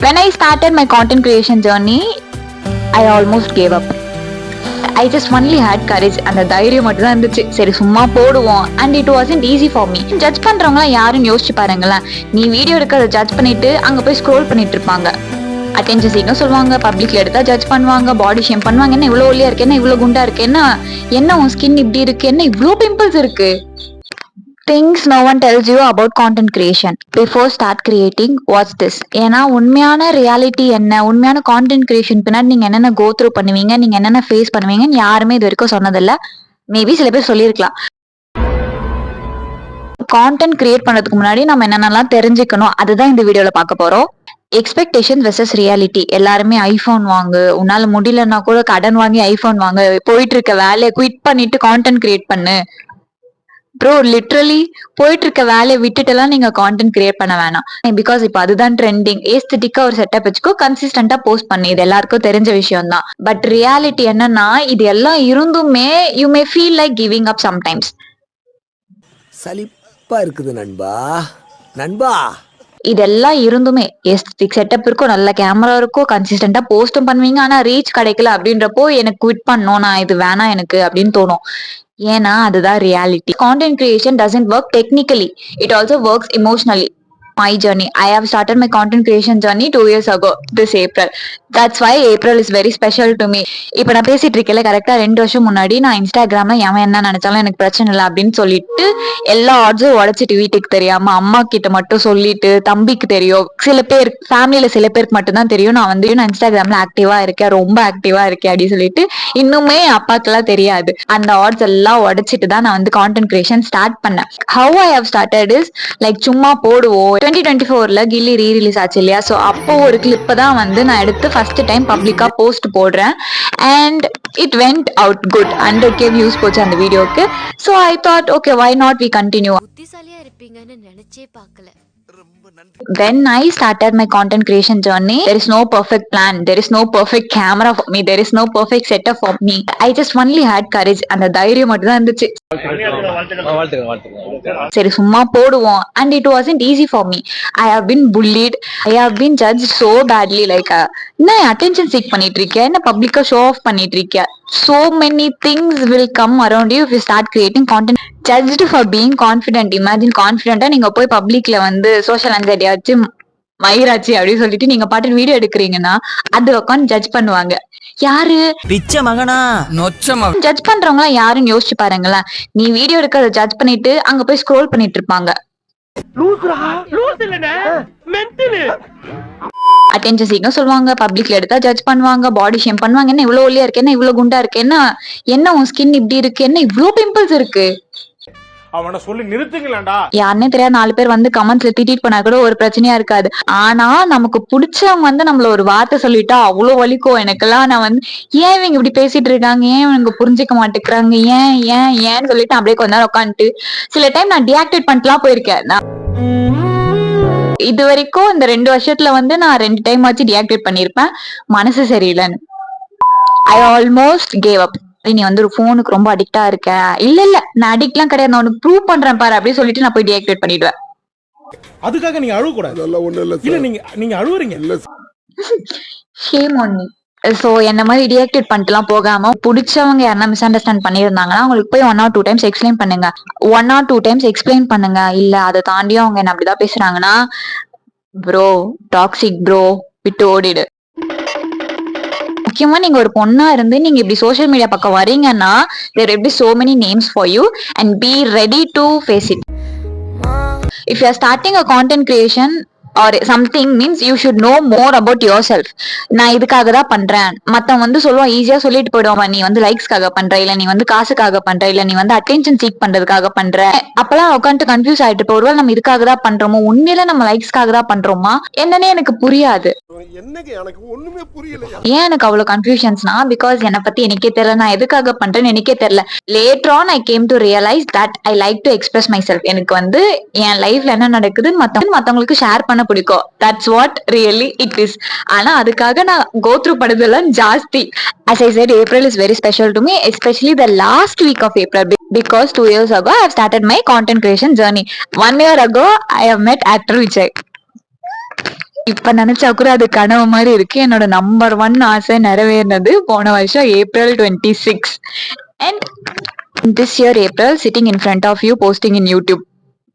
When I started my content creation journey, I almost gave up. I just only had courage. அந்த தைரியம் மட்டும் தான் இருந்துச்சு. சரி சும்மா போடுவோம். And it wasn't easy for me. Judge பண்றவங்களாம் யாரும் யோசிச்சு பாருங்களேன். நீ வீடியோ எடுக்கிறத ஜட்ஜ் பண்ணிட்டு அங்க போய் ஸ்க்ரோல் பண்ணிட்டு இருப்பாங்க. அட்டென்ஷன் சீக்கிரம் சொல்லுவாங்க, பப்ளிக்ல எடுத்தா ஜட்ஜ் பண்ணுவாங்க, பாடி ஷேம் பண்ணுவாங்க, என்ன இவ்வளவு ஒல்லியா இருக்கு, என்ன இவ்வளவு குண்டா இருக்கு, என்ன உன் ஸ்கின் இப்படி இருக்கு, என்ன இவ்வளவு பிம்பிள்ஸ் இருக்கு. Things no one tells you about content creation before start creating. What's this? ஏன்னா உண்மையான ரியாலிட்டி என்ன, உண்மையான கான்டென்ட் கிரியேஷன் பின்னாடி நீங்க என்னென்ன கோ த்ரூ பண்ணுவீங்க, நீங்க என்னென்ன ஃபேஸ் பண்ணுவீங்கன்னு யாருமே இது வரைக்கும் சொன்னதில்ல. மேபி சில பேர் சொல்லியிருக்கலாம். கான்டென்ட் கிரியேட் பண்றதுக்கு முன்னாடி நம்ம என்னென்னலாம் தெரிஞ்சுக்கணும் அதுதான் இந்த வீடியோல பார்க்க போறோம். Expectation versus reality. எல்லாருமே ஐபோன் வாங்கு, உன்னால முடியலன்னா கூட கடன் வாங்கி ஐபோன் வாங்க, போயிட்டு இருக்க வேலையை குவிட் பண்ணிட்டு கான்டென்ட் கிரியேட் பண்ணு. ப்ரோ லிட்ரலி போயிட்டு இருக்க வேலையை விட்டுட்டுலாம் நீங்க கான்டென்ட் கிரியேட் பண்ண வேணாம். பிகாஸ் இப்போ அதுதான் ட்ரெண்டிங். ஏஸ்தட்டிக்கா ஒரு செட்டப் வச்சுக்கோ, கன்சிஸ்டன்டா போஸ்ட் பண்ணி, இது எல்லாருக்கும் தெரிஞ்ச விஷயம் தான். பட் ரியாலிட்டி என்னன்னா, இது எல்லாம் இருந்துமே you may feel like giving up sometimes. சலிப்பா இருக்குது நண்பா. நண்பா இதெல்லாம் இருந்துமே ஏஸ்தட்டிக் செட்டப் இருக்கும், நல்ல கேமரா இருக்கும், கன்சிஸ்டன்டா போஸ்டும் பண்ணுவீங்க, ஆனா ரீச் கிடைக்கல அப்படின்றப்போ எனக்கு குவிட் பண்ணணும், நான் இது வேணாம் எனக்கு அப்படின்னு தோணும். ஏன்னா அதுதான் reality. Content creation doesn't work technically, it also works emotionally. My journey. I have started my content creation journey 2 years ago this April. That's why April is very special to me. இப்போ நான் பேசிட்டு இருக்கல, கரெக்டா 2 வருஷம் முன்னாடி நான் இன்ஸ்டாகிராம்ல எவன் என்ன நினைச்சாலும் எனக்கு பிரச்சனை இல்லை அப்படின்னு சொல்லிட்டு எல்லா ஆர்ட்ஸும் உடைச்சிட்டு வீட்டுக்கு தெரியாம அம்மா கிட்ட மட்டும் சொல்லிட்டு, தம்பிக்கு தெரியும், சில பேர் ஃபேமிலியில சில பேருக்கு மட்டும் தான் தெரியும் நான் இன்ஸ்டாகிராம்ல ஆக்டிவா இருக்கேன், ரொம்ப ஆக்டிவா இருக்கேன் அப்படின்னு சொல்லிட்டு இன்னுமே அப்பாக்கெல்லாம் தெரியாது. அந்த ஆர்ட்ஸ் எல்லாம் உடைச்சிட்டு தான் நான் கான்டென்ட் கிரியேஷன் ஸ்டார்ட் பண்ணேன். How I have started is like சும்மா போடுவோம். 2024ல கில்லி ரீ-ரிலீஸ் ஆச்சு இல்லையா, ஸோ அப்போ ஒரு கிளிப்பை தான் நான் எடுத்து ஃபர்ஸ்ட் டைம் பப்ளிக்கா போஸ்ட் போடுறேன். And it went out good. 100K views போச்சு அந்த வீடியோக்கு. So I thought okay, why not we continue. புத்திசாலியா இருப்பீங்கன்னு நினைச்சே பார்க்கல. When I started my content creation journey, there is no perfect plan, there is no perfect camera for me, there is no perfect setup for me. I just only had courage. அந்த தைரியம் மட்டும் தான் இருந்துச்சு. சரி சும்மா போடுவோம். And it wasn't easy for me. I have been bullied, I have been judged so badly. Like என்ன attention seek பண்ணிட்டு இருக்கியா, என்ன பப்ளிக்கா ஷோ ஆஃப் பண்ணிட்டு இருக்கியா. So many things will come around you if you start creating content. Judged for being confident. Imagine confident நீங்க போய் பப்ளிக்ல சோஷியல் ஆன்சைட்டி ஆச்சு, மயிராச்சு அப்படின்னு சொல்லிட்டு நீங்க பாட்டு வீடியோ எடுக்கிறீங்கன்னா அது உட்காந்து ஜட்ஜ் பண்ணுவாங்க. யாரு பிச்ச மகனா நொச்சமா ஜட்ஜ் பண்றவங்க யாருன்னு யோசிச்சு பாருங்களேன். நீ வீடியோ எடுக்கிறத ஜட்ஜ் பண்ணிட்டு அங்க போய் ஸ்க்ரோல் பண்ணிட்டு இருப்பாங்க. அட்டென்ஷன் சீக்கிரம் சொல்லுவாங்க, பப்ளிக்ல எடுத்தா ஜட்ஜ் பண்ணுவாங்க, பாடி ஷேம் பண்ணுவாங்க, என்ன இவ்வளவு ஒல்லியா இருக்கு, என்ன இவ்வளவு குண்டா இருக்கு, என்ன உன் ஸ்கின் இப்படி இருக்கு, என்ன இவ்வளவு பிம்பிள்ஸ் இருக்கு. அவனை சொல்லி நிறுத்துங்களேன்டா. யாருன்னே தெரியாது 4 பேர் கமெண்ட்ஸ்ல திட்டிட்டு பண்ணா கூட ஒரு பிரச்சனையா இருக்காது. ஆனா நமக்கு பிடிச்சவங்க நம்மள ஒரு வார்த்தை சொல்லிட்டா அவ்வளவு வலிக்கும். எனக்கெல்லாம் நான் ஏன் இவங்க இப்படி பேசிட்டு இருக்காங்க, ஏன் இவங்க புரிஞ்சுக்க மாட்டேங்கிறாங்க, ஏன்னு சொல்லிட்டு அப்படியே கொஞ்ச நேரம் உட்காந்துட்டு சில டைம் நான் டிஆக்டிவேட் பண்ணிட்டுலாம் போயிருக்கேன். இது வரைக்கும் இந்த 2 வருஷத்துல நான் 2 டைம் ஆச்சு டிஆக்டிவேட் பண்ணிருப்பேன், மனசு சரியில்லைன்னு. ஐ ஆல்மோஸ்ட் கேவ் அப். நீ ஒரு போனுக்கு ரொம்ப அடிக்டா இருக்க, இல்ல நான் அடிக்ட்லாம் கிடையாது, நான் உனக்கு ப்ரூவ் பண்றேன் பாரு அப்படின்னு சொல்லிட்டு நான் போய் டிஆக்டிவேட் பண்ணிடுவேன். அதுக்காக நீங்க அழுவ கூடாது. இல்ல நீங்க அழுவுறீங்க. Shame on me. சோ என்ன மாதிரி டிஆக்டிவேட் பண்ணிட்டுலாம் போகாம, பிடிச்சவங்க யாரா மிஸ் அண்டர்ஸ்டாண்ட் பண்ணிருந்தாங்கன்னா அவங்களுக்கு போய் 1 or 2 times எக்ஸ்பிளைன் பண்ணுங்க. 1 or 2 times எக்ஸ்பிளைன் பண்ணுங்க. இல்ல அதை தாண்டியும் அவங்க என்ன அப்படிதான் பேசுறாங்கன்னா, ப்ரோ டாக்ஸிக் ப்ரோ, விட்டு ஓடிடு. முக்கியமா நீங்க ஒரு பொண்ணா இருந்து நீங்க இப்படி சோசியல் மீடியா பக்கம் வரீங்கன்னா, there will be so many names for you and be ready to face it. If you are starting a content creation or something, means you should know more about yourself. நான் இதுக்காக தான் பண்றேன். மத்தவங்க சொல்லுவான், ஈஸியா சொல்லிட்டு போயிடுவான், நீ லைக்ஸ்க்காக பண்ற, இல்ல நீ காசுக்காக பண்ற, இல்ல நீ அட்டென்ஷன் சீக் பண்றதுக்காக பண்ற. அப்பெல்லாம் உட்காந்து கன்ஃபியூஸ் ஆயிட்டு போடுவா, நம்ம இதுக்காக தான் பண்றோமோ, உண்மையில நம்ம லைக்ஸ்க்காக தான் பண்றோமா என்னன்னே எனக்கு புரியாது. ஏன் எனக்கு அவ்வளவு கன்ஃபியூஷன்ஸ்னா, பிகாஸ் என்னை பத்தி எனக்கே தெரியல, நான் எதுக்காக பண்றேன்னு எனக்கே தெரியல. Later on I came to realise that I like to express my self. எனக்கு என் லைஃப்ல என்ன நடக்குது மத்தவங்களுக்கு ஷேர் பண்ண பிடிக்கும். That's what really it is. ஆனா அதுக்காக நான் go through படுதெல்லாம் ஜாஸ்தி. As I said, April is very special to me, especially the last week of April, because 2 years ago I have started my content creation journey. 1 year ago I have met actor Vijay. இப்ப நினைச்சா கூட அது கனவு மாதிரி இருக்கு. என்னோட number 1 ஆசை நிறைவேறினது போன வருஷம் April 26. And this year April sitting in front of you posting in YouTube.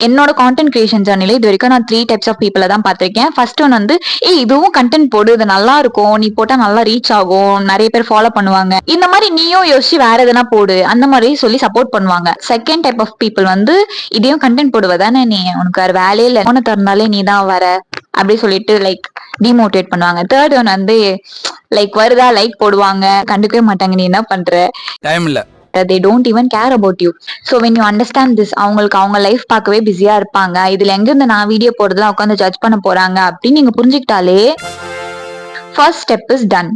என்னோட கான்டென்ட் கிரியேஷன் ஜர்னில இது வரைக்கும் நான் 3 டைப்ஸ் ஆஃப் பீப்புளை தான் பார்த்திருக்கேன். ஃபர்ஸ்ட் ஒன் வந்து இதுவும் கண்டென்ட் போடு, இது நல்லா இருக்கும், நீ போட்டா நல்லா ரீச் ஆகும், நிறைய பேர் ஃபாலோ பண்ணுவாங்க, இந்த மாதிரி நீயும் யோசிச்சு வேற எதனா போடு, அந்த மாதிரி சொல்லி சப்போர்ட் பண்ணுவாங்க. செகண்ட் டைப் ஆஃப் பீப்புள் வந்து இதையும் கண்டென்ட் போடுவதானே, நீ உனக்கு வேற வேலையே இல்லை, போன திறந்தாலே நீ தான் வர அப்படி சொல்லிட்டு லைக் டிமோட்டிவேட் பண்ணுவாங்க. தேர்ட் ஒன் வந்து லைக் வருதா லைக் போடுவாங்க, கண்டுக்கவே மாட்டாங்க நீ என்ன பண்ற, டைம் இல்ல, they don't even care about you. So when you understand this, அவங்களுக்கு அவங்க லைஃப் பார்க்கவே பிஸியா இருப்பாங்க, இதுல எங்க இருந்து நான் வீடியோ போடுறதுல உட்காந்து ஜட்ஜ் பண்ண போறாங்க அப்படின்னு நீங்க புரிஞ்சுக்கிட்டாலே first step is done.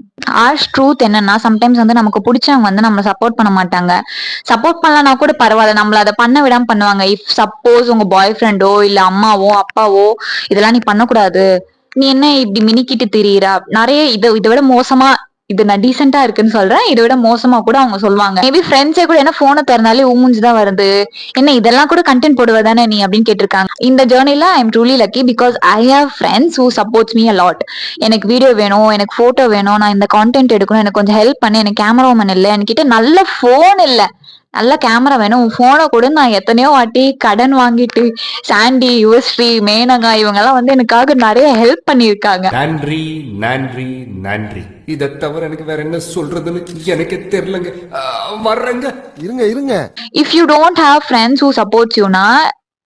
Harsh truth என்னன்னா, சம்டைம்ஸ் வந்து நமக்கு பிடிச்சவங்க வந்து நம்மளை சப்போர்ட் பண்ண மாட்டாங்க. சப்போர்ட் பண்ணலனா கூட பரவாயில்ல, நம்மள அதை பண்ண விடாம பண்ணுவாங்க. இஃப் சப்போஸ் உங்க பாய் ஃப்ரெண்டோ இல்ல அம்மாவோ அப்பாவோ இதெல்லாம் நீ பண்ணக்கூடாது, நீ என்ன இப்படி மினிக்கிட்டு திரியிறா, நிறைய இதை விட மோசமா, இது நான் டீசெண்டா இருக்குன்னு சொல்றேன், இதை விட மோசமா கூட அவங்க சொல்லுவாங்க. மேபி ஃப்ரெண்ட்ஸே கூட என்ன போனை திறந்தாலே ஊமுஞ்சுதான் வருது, என்ன இதெல்லாம் கூட கண்டென்ட் போடுவதானே நீ அப்படின்னு கேட்டிருக்காங்க. இந்த ஜேர்னில I am truly lucky because I have friends who supports me a lot. எனக்கு வீடியோ வேணும், எனக்கு போட்டோ வேணும், நான் இந்த கான்டென்ட் எடுக்கணும், எனக்கு கொஞ்சம் ஹெல்ப் பண்ணு, எனக்கு கேமராமேன் இல்லை, என்கிட்ட நல்ல போன் இல்லை, நல்ல கேமரா வேணும், உன் போனை கூட நான் எத்தனையோ வாட்டி கடன் வாங்கிட்டு சாண்டி, யுவஸ்ரீ, மேனகா இவங்க எல்லாம் வந்து எனக்காக நிறைய ஹெல்ப் பண்ணியிருக்காங்க. நன்றி நன்றி நன்றி. இதை தவிர எனக்கு வேற என்ன சொல்றதுன்னு எனக்கு தெரியலங்க. வர்றேங்க. இருங்க. If you don't have friends who supports யூனா,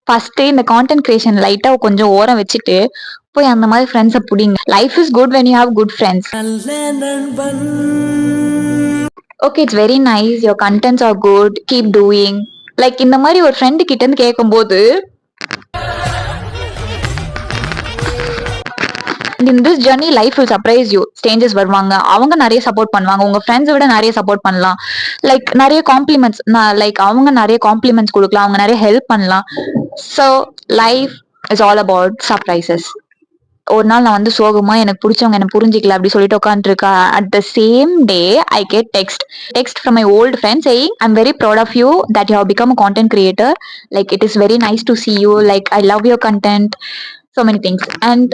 ஃபர்ஸ்ட் இந்த கான்டென்ட் கிரியேஷன் லைட்டா கொஞ்சம் ஓரம் வச்சுட்டு போய் அந்த மாதிரி ஃப்ரெண்ட்ஸை பிடிங்க. Life is good when you have good friends. Okay, it's very nice, your contents are good, keep doing. Like இந்த மாதிரி ஒரு ஃப்ரெண்டு கிட்ட இருந்து கேட்கும்போது in this journey life will surprise you. Strangers வருவாங்க, அவங்க நிறைய சப்போர்ட் பண்ணுவாங்க, உங்க ஃப்ரெண்ட்ஸை விட நிறைய சப்போர்ட் பண்ணலாம், லைக் நிறைய காம்ப்ளிமெண்ட்ஸ், லைக் அவங்க நிறைய காம்ப்ளிமெண்ட்ஸ் கொடுக்கலாம், அவங்க நிறைய ஹெல்ப் பண்ணலாம். So life is all about surprises. ஒரு நாள் நான் வந்து சோகமா எனக்கு பிடிச்சவங்க என்ன புரிஞ்சிக்கல அப்படி சொல்லிட்டு உட்காந்துருக்கா. At the same day I get text from my old friend saying I'm very proud of you that you have become a content creator, like it is very nice to see you, like I love your content, so many things. And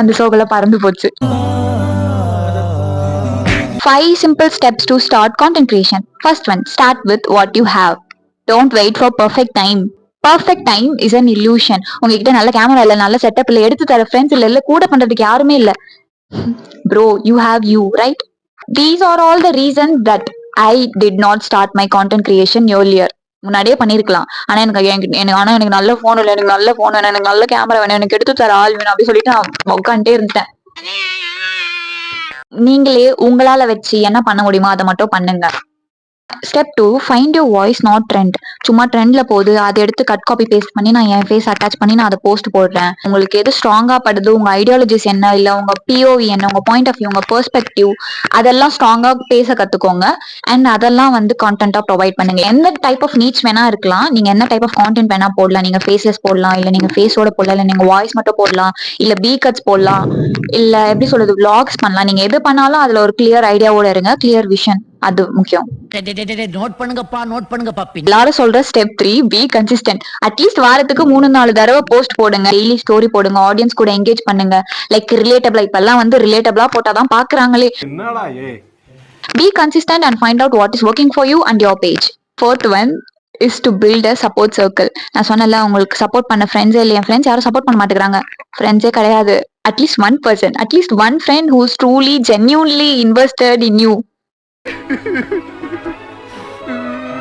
அந்த சோகல பறந்து போச்சு. 5 simple steps to start content creation. First one, start with what you have. Don't wait for perfect time. Perfect time is an illusion. உங்ககிட்ட நல்ல camera இல்ல, நல்ல setup இல்ல, எடுத்து தர ஃப்ரெண்ட்ஸ் இல்ல, கூட பண்றதுக்கு யாருமே இல்ல. Bro, you have you, right? These are all the reasons that I did not start my content creation earlier. முன்னாடியே பண்ணிருக்கலாம், ஆனா எனக்கு நல்ல போன் இல்லை, எனக்கு நல்ல போன் வேணும், எனக்கு நல்ல கேமரா வேணும், எனக்கு எடுத்து தர ஆள் வேணும் அப்படி சொல்லிட்டு நான் உட்காந்துட்டே இருந்துட்டேன். நீங்களே உங்களால வச்சு என்ன பண்ண முடியுமோ அதை மட்டும் பண்ணுங்க. Step 2, find your voice, not trend. சும்மா ட்ரெண்ட்ல போகுது அதை எடுத்து கட் காப்பி பேஸ்ட் பண்ணி நான் என் ஃபேஸ் அட்டாச் பண்ணி நான் அதை போஸ்ட் போடுறேன். உங்களுக்கு எது ஸ்ட்ராங்கா படுது, உங்க ஐடியாலஜிஸ் என்ன, இல்ல உங்க POV என்ன, உங்க பாயிண்ட் ஆஃப் வியூ, உங்க பெர்ஸ்பெக்டிவ், அதெல்லாம் ஸ்ட்ராங்கா பேச கத்துக்கோங்க. அண்ட் அதெல்லாம் வந்து கான்டென்ட்டா ப்ரொவைட் பண்ணுங்க. எந்த டைப் ஆஃப் நீட்ஸ் வேணா இருக்கலாம், நீங்க என்ன டைப் ஆஃப் கான்டென்ட் வேணா போடலாம். நீங்க ஃபேஸ்லெஸ் போடலாம், இல்ல நீங்க ஃபேஸோட போடலாம், இல்ல நீங்க வாய்ஸ் மட்டும் போடலாம், இல்ல பி கட்ஸ் போடலாம், இல்ல எப்படி சொல்றது vlogs பண்ணலாம். நீங்க எது பண்ணாலும் அதுல ஒரு கிளியர் ஐடியாவோட இருங்க, கிளியர் விஷன், அது முக்கியம். நோட் பண்ணுங்கப்பா. எல்லாரும் சொல்ற ஸ்டெப் 3, பி கன்சிஸ்டன்ட். அட்லீஸ்ட் வாரத்துக்கு 3-4 தடவை போஸ்ட் போடுங்க, டெய்லி ஸ்டோரி போடுங்க, ஆடியன்ஸ் கூட என்கேஜ் பண்ணுங்க. லைக் ரிலேட்டபிளா, இப்பெல்லாம் வந்து ரிலேட்டபிளா போட்டாதான் பாக்குறாங்களே. Be consistent and find out what is working for you and your page. Fourth one is to build a support circle. நான் சொன்னல, உங்களுக்கு சப்போர்ட் பண்ண ஃப்ரெண்ட்ஸே இல்லை, என் ஃப்ரெண்ட்ஸ் யாரும் சப்போர்ட் பண்ண மாட்டேங்கிறாங்க, ஃப்ரெண்ட்ஸே கிடையாது. At least one friend who is truly genuinely invested in you.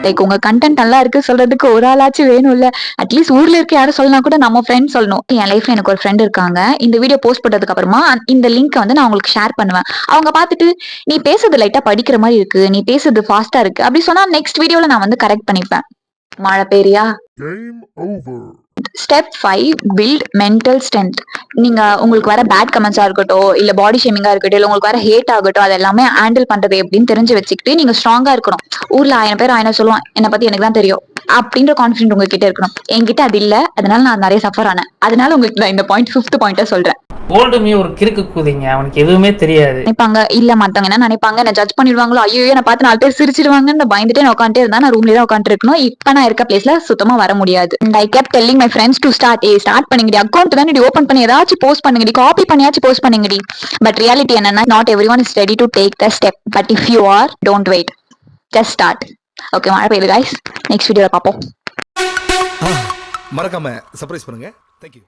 Like உங்க கண்டென்ட் நல்லா இருக்கு சொல்றதுக்கு ஒரு ஆளாச்சும் வேணும் இல்ல, அட்லீஸ்ட் ஊர்ல இருக்க யாரும் சொல்லலாம் கூட நம்ம ஃப்ரெண்ட் சொல்லணும். என் லைஃப்ல எனக்கு ஒரு ஃப்ரெண்ட் இருக்காங்க, இந்த வீடியோ போஸ்ட் பண்ணதுக்கு அப்புறமா இந்த லிங்க் வந்து நான் உங்களுக்கு ஷேர் பண்ணுவேன். அவங்க பார்த்துட்டு நீ பேசுறது லைட்டா படிக்கிற மாதிரி இருக்கு, நீ பேசுறது ஃபாஸ்டா இருக்கு அப்படி சொன்னா நெக்ஸ்ட் வீடியோல நான் வந்து கரெக்ட் பண்ணிப்பேன். மழை பெரியா. Step 5, build mental strength. நீங்க உங்களுக்கு வர பேட் கமெண்ட்ஸா இருக்கட்டும், இல்ல பாடி ஷேமிங்கா இருக்கட்டும், இல்ல உங்களுக்கு வர ஹேட் ஆகட்டும், அது எல்லாமே ஹேண்டில் பண்றது எப்படின்னு தெரிஞ்சு வச்சுக்கிட்டு நீங்க ஸ்ட்ராங்கா இருக்கணும். ஊர்ல 1000 பேர் 1000 சொல்லுவான், என்னை பத்தி எனக்கு தான் தெரியும் அப்படின்ற கான்ஃபிடென்ட் உங்ககிட்ட இருக்கணும். என்கிட்ட அது இல்ல, அதனால நான் நிறைய சஃபர் ஆனேன். அதனால உங்களுக்கு நான் இந்த 5th பாயிண்ட்டை சொல்றேன். ஓல்டுமே ஒரு கிறுக்கு கூதிங்க, அவனுக்கு எதுவுமே தெரியாது. நினைப்பாங்க இல்ல மத்தவங்க என்ன நினைப்பாங்க, என்ன ஜட்ஜ் பண்ணிடுவாங்களோ, ஐயோ என்ன பார்த்து 4 பேர் சிரிச்சிடுவாங்கன்னு பயந்துட்டே நான் உட்காந்துட்டே இருந்தா நான் ரூம்ல தான் உட்காந்துட்டு இருக்கணும். இப்ப நான் இருக்க பிளேஸ்ல சுத்தமா வர முடியாது. And I kept telling my friends to start பண்ணுங்கடி, அக்கௌண்ட் தானே ஓபன் பண்ணி ஏதாச்சும் போஸ்ட் பண்ணுங்கடி, காப்பி பண்ணியாச்சும் போஸ்ட் பண்ணுங்கடி. பட் ரியாலிட்டி என்னன்னா, not everyone is ready to take the step. But if you are, don't wait, just start. Okay, மழை பெய்யுது கைஸ், நெக்ஸ்ட் வீடியோல பார்ப்போம். மறக்காம சர்ப்ரைஸ் பண்ணுங்க. தேங்க்யூ.